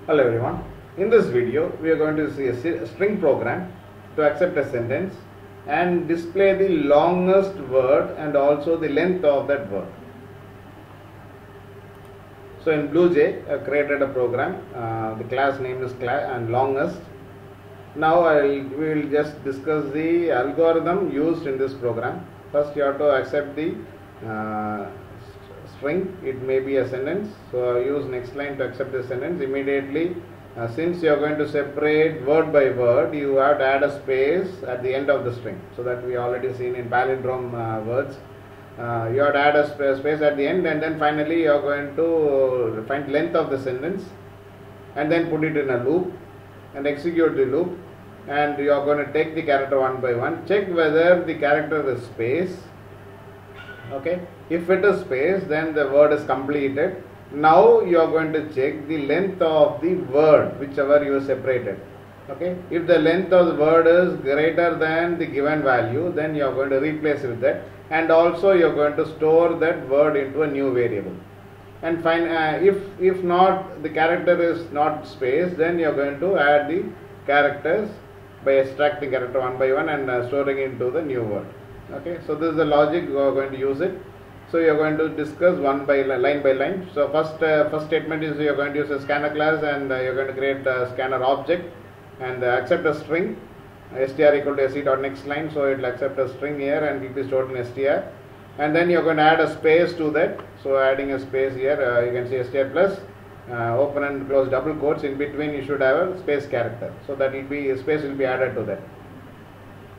Hello everyone. In this video, we are going to see a string program to accept a sentence and display the longest word and also the length of that word. So in BlueJ, I created a program. The class name is longest. Now we will just discuss the algorithm used in this program. First, you have to accept the string. It may be a sentence. So use next line to accept the sentence. Immediately, since you are going to separate word by word, you have to add a space at the end of the string. So that we already seen in palindrome words. You have to add a space at the end, and then finally you are going to find length of the sentence and then put it in a loop and execute the loop, and you are going to take the character one by one, check whether the character is space. Okay, if it is space, then the word is completed. Now you are going to check the length of the word whichever you separated. Okay, if the length of the word is greater than the given value, then you are going to replace with that, and also you are going to store that word into a new variable. And if not, the character is not space, then you are going to add the characters by extracting character one by one and storing it into the new word. Okay, so this is the logic we are going to use it. So you are going to discuss line by line. So first statement is you are going to use a scanner class, and you are going to create a scanner object and accept a string str equal to se.next line. So it will accept a string here and it will be stored in str, and then you are going to add a space to that. So adding a space here, you can see str plus open and close double quotes. In between you should have a space character, so that will be space will be added to that.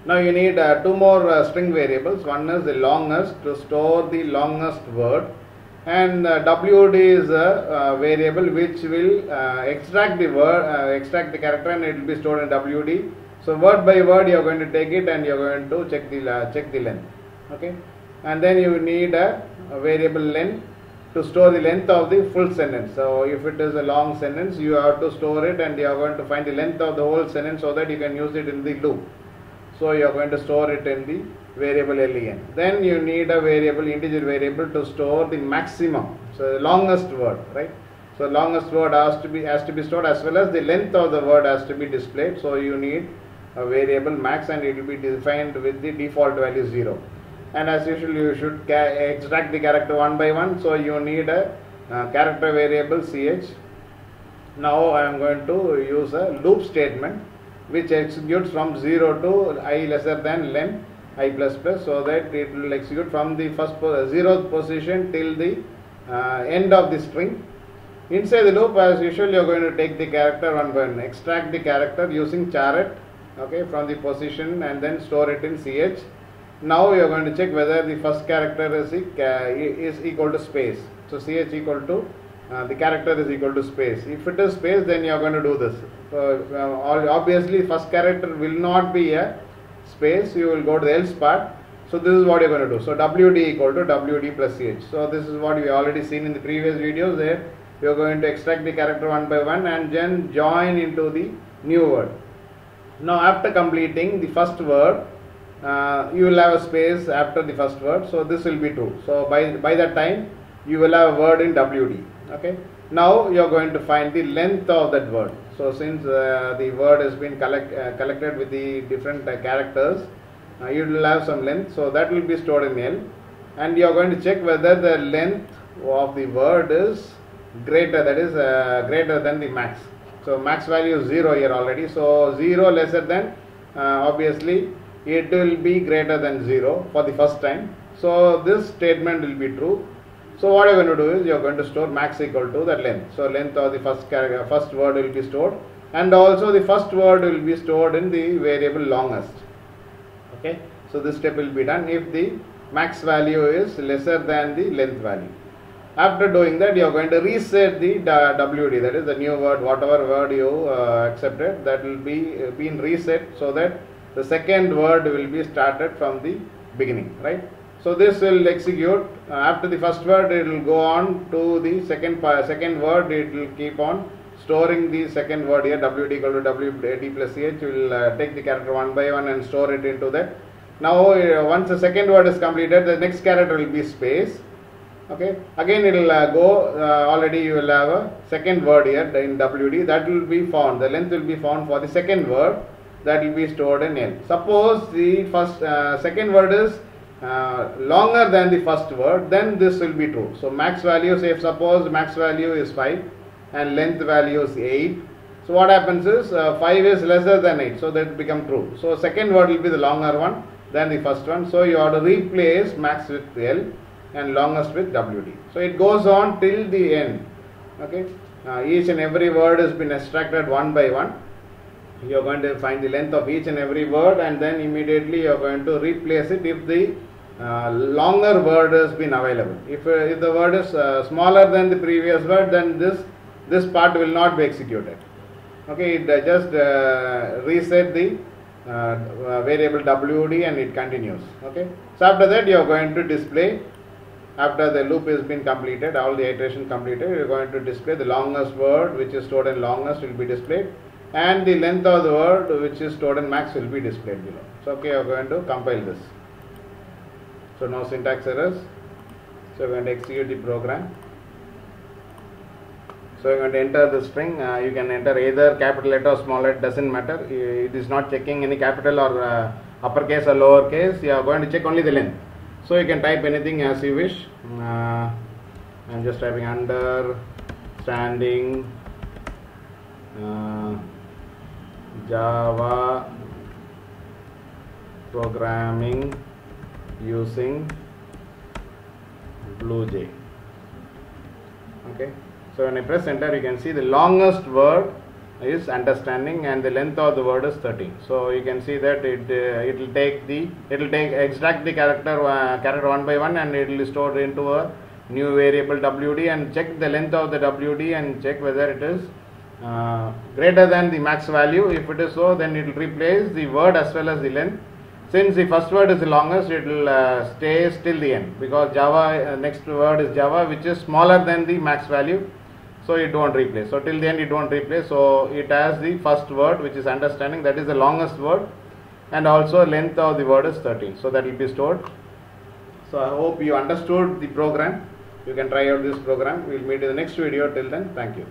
Now you need two more string variables. One is the longest to store the longest word, and wd is a variable which will extract the word, extract the character, and it will be stored in wd. So word by word you are going to take it and you are going to check the length. Okay, and then you need a variable length to store the length of the full sentence. So if it is a long sentence, you have to store it and you are going to find the length of the whole sentence so that you can use it in the loop. So you are going to store it in the variable len. Then you need a variable, integer variable, to store the maximum, so the longest word, right? So longest word has to be stored, as well as the length of the word has to be displayed. So you need a variable max, and it will be defined with the default value 0. And as usual, you should extract the character one by one. So you need a character variable ch. Now I am going to use a loop statement which executes from 0 to I lesser than len I plus plus, so that it will execute from the first 0th position till the end of the string. Inside the loop, as usual, you are going to take the character one by one, extract the character using charet, okay, from the position, and then store it in ch. Now you are going to check whether the first character is equal to space. So ch equal to the character is equal to space. If it is space, then you are going to do this. So obviously first character will not be a space, you will go to the else part. So this is what you are going to do. So wd equal to wd plus ch. So this is what we already seen in the previous videos. There you are going to extract the character one by one and then join into the new word. Now after completing the first word, you will have a space after the first word. So this will be true. So by that time you will have a word in wd. Okay, now you are going to find the length of that word. So since the word has been collected with the different characters, you will have some length, so that will be stored in L, and you are going to check whether the length of the word is greater, that is greater than the max. So max value is 0 here already, so 0 lesser than, obviously it will be greater than 0 for the first time. So this statement will be true. So what you are going to do is you are going to store max equal to that length. So length of the first word will be stored, and also the first word will be stored in the variable longest. Okay, so this step will be done if the max value is lesser than the length value. After doing that, you are going to reset the wd, that is the new word, whatever word you accepted, that will be been reset, so that the second word will be started from the beginning, right? So this will execute after the first word. It will go on to the second word. It will keep on storing the second word here. Wd equal to wd plus ch. Will take the character one by one and store it into that. Now once the second word is completed, the next character will be space. Okay, again it will go, already you will have a second word here in WD, that will be found, the length will be found for the second word, that will be stored in L. Suppose the first second word is longer than the first word, then this will be true. So max value, say if suppose max value is 5 and length value is 8, so what happens is 5 is lesser than 8, so that will become true. So second word will be the longer one than the first one, so you have to replace max with L and longest with WD. So it goes on till the end. Okay, each and every word has been extracted one by one. You are going to find the length of each and every word, and then immediately you are going to replace it if the longer word has been available. If the word is smaller than the previous word, then this part will not be executed. Okay, it just reset the variable WD and it continues. Okay, so after that you are going to display. After the loop has been completed, all the iteration completed, you are going to display the longest word which is stored in longest will be displayed, and the length of the word which is stored in max will be displayed below. So okay, you are going to compile this. So no syntax errors. So you are going to execute the program. So you are going to enter the string. You can enter either capital letter or small letter, doesn't matter. It is not checking any capital or uppercase or lowercase. You are going to check only the length. So you can type anything as you wish. I am just typing understanding Java programming using BlueJ. Okay. So when I press enter, you can see the longest word is understanding and the length of the word is 13. So you can see that it will extract the character one by one, and it will store into a new variable WD and check the length of the WD and check whether it is greater than the max value. If it is so, then it will replace the word as well as the length. Since the first word is the longest, it will stay till the end, because Java next word is Java which is smaller than the max value. So it won't replace. So till the end it won't replace. So it has the first word which is understanding, that is the longest word, and also length of the word is 13. So that will be stored. So I hope you understood the program. You can try out this program. We will meet in the next video. Till then, thank you.